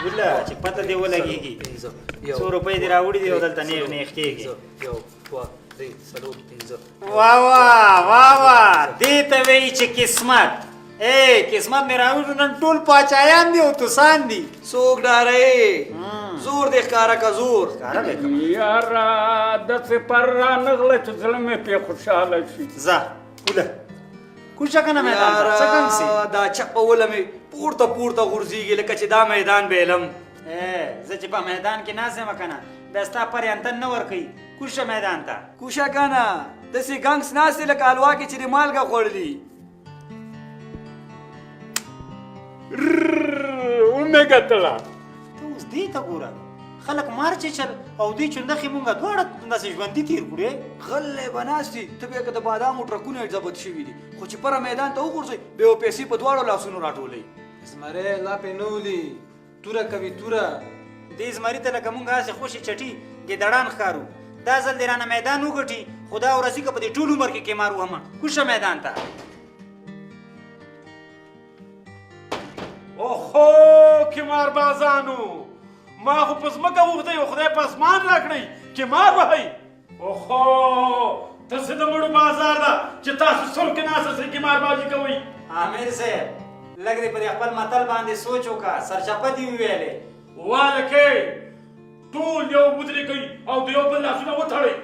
ولا چې پته دی ولګېږي څو روپۍ دې راوړي دي او دلته نیغ نیغ کېږي واه واه واه واه دې ته وایي چې قسمت قسمت مې راوړو نن ټول پاچایان دي او توسان دي څوک ډارئ زور دې ښکاره که زور یاره داسې پر رانغله چې زړه مې پرې خوشحاله شي ځه کوله کوشه که نه میدان ته څه کم سي دا چپه وله مې پورته پورته غورځېږي لکه چې دا میدان بیلم زه چې په میدان کې ناست یم که نه بیا ستا پریانتن نه ورکوي کوشه میدان ته کوشه که نه داسې ګنګس ناست دی لکه حلوا کې چې د مالګه خوړلي ومې ګټله ته اوس دې ته ګوره خلک مار چیچل او دې چندخې مونږه دواړه داسې ژوندي تېر کړو غلی به ناست دي ته بیا که د بادامو ټرکونه ضبط شوي دي خو چې پره میدان ته وغورځئ بیا به پیسې په دواړو لاسونو راټولئ زمری لا پې نه ولي توره کوي توره دې زمري ته لکه مونږ هسې خوشې چټي ګیدړان ښکارو دا ځل دې رانه میدان وګټي خو دا ورځي که په دې ټول عمر کې قمار وهمه کوشه میدان ته اوهو قمار بازانو ما خو په ځمکه وغځئ او خدای په اسمان راکړئ قمار وهئ اوهو داسې د مړو بازار ده چې تاسو سر کې ناست سئ قمار بازي کوئ عامر صاحب لږ دې په دې خپل متل باندې سوچ وکړه سرچپه دې وویلې والکې ټول یو مدرې کوي او د یو بل لاسونه وتړئ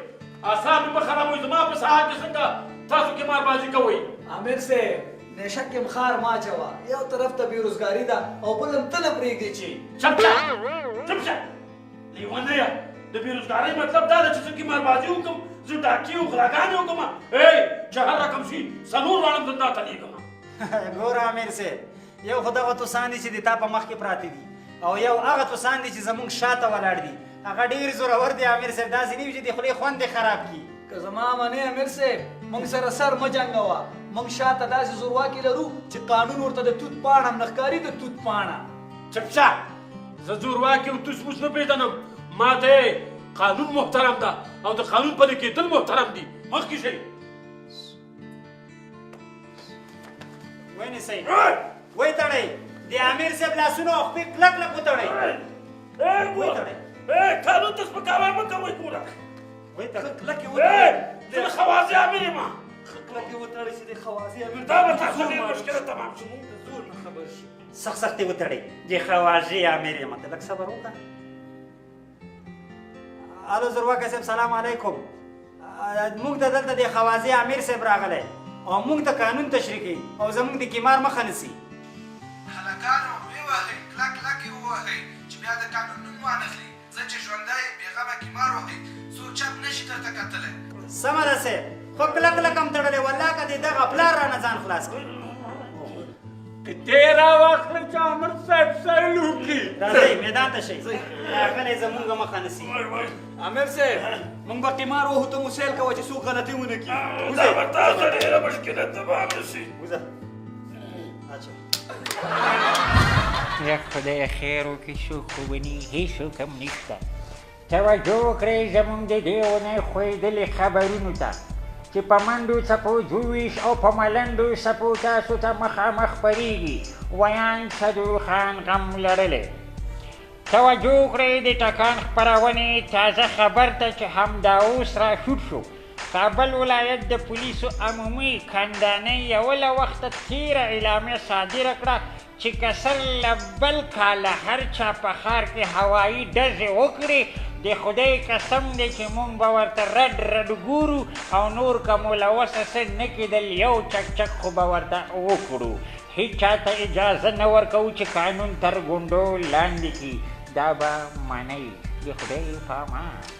اعصاب مې مه خرابوئ زما په سهار کې څنګه تاسو قمار بازي کوئ عامر صاحب نشه کې مخار ما چوه یو طرف ته بېروزګاري ده او بل هم ته نه پرېږدي چې چپ شه چپ شه لیونیه د بېروزګارۍ مطلب دا ده چې زه قمار بازي وکړم زه ډاکې او غلاګانې وکړم چې هر رقم شي څلور واړه زنده ته لېږم ګوره عامر صاحب یو خو دغه توسان دي چې د تا په مخ کې پراته دي او یو هغه توسان دي چې زموږ شاته ولاړ دي هغه ډېر زورور دی عامر صاحب داسې نه وي چې د خولې خوند یې خراب کړي که زما منې امیر صاحب موږ سره سر مه جنګوه موږ شاته داسې زورواکي لرو چې قانون ورته د توت پاڼه هم نه ښکاري د توت پاڼه چپ شه زه زورواکي او توس موس نه پېژنم ما ته قانون محترم ده او د قانون پلي کېدل محترم دي مخکې شئ ونیسئ وتړئ د امیر صاحب لاسونه او خپې کلک کلک وتړئ وتړئ قانون ته سپکاوی مه کوئ ګوره کلکې زه د خوازې امیر یم کلکې وتړئ چې د خوازې امیر دا به تاسو ډېر مشکله تمام شي موږ د زور نه خبر شي سخت سخت یې وتړئ د خواژې امیر یم ته لږ صبر وکړه الو زورواکه صاحب سلام علیکم موږ ته دلته د خوازې امیر صاحب راغلی او موږ ته قانون تشریح کوي او زموږ د قمار مخه نیسي هلکانو ووهئ کلک کلک یې ووهئ چې بیا د قانون نوم وانخلي زه چې ژوندی یم بېغمه قمار وهئ څوک چپ نه شي درته کتلی سمه ده صاحب خو کلک کلک هم تړلی والله که دې دغه پلار رانه ځان خلاص کړي دې راواخله چې امر صاحب سیل وکړي راځئ میدان ته شئ غلی زموږ مخه نیسي امیر صاحب موږ به قمار وهو ته مو سیل کوه چې څوک غلطي ونه کړي دا به تاسو ډېره مشکله تمام شي وځه اچھا یا خدای خیر وکړي څوک خو به نه هېڅوک هم نشته توجه وکړئ زموږ د دې اونۍ ښویېدلې خبرونو ته چې په منډو څپو جویش او په ملنډو څپو تاسو ته مخامخ خپرېږي ویان صدور خان غم لرلی توجه وکړئ د ټکان خپرونې تازه خبر ته چې همدا اوس راشود شو کابل ولایت د پولیسو عمومي کندانۍ یوه له وخته تېره اعلامیه صادره کړه چې که سل له بل کاله هر چا په ښار کې هوایي ډزې وکړي د خدای قسم دی چې مونږ به ورته رډ رډ ګورو او نور که مو له وسه څه نه کېدل یو چک چک خو به ورته وکړو هېڅ چا ته اجازه نه ورکوو چې قانون تر ګونډو لاندې کړي دا به منئ د خدای په امان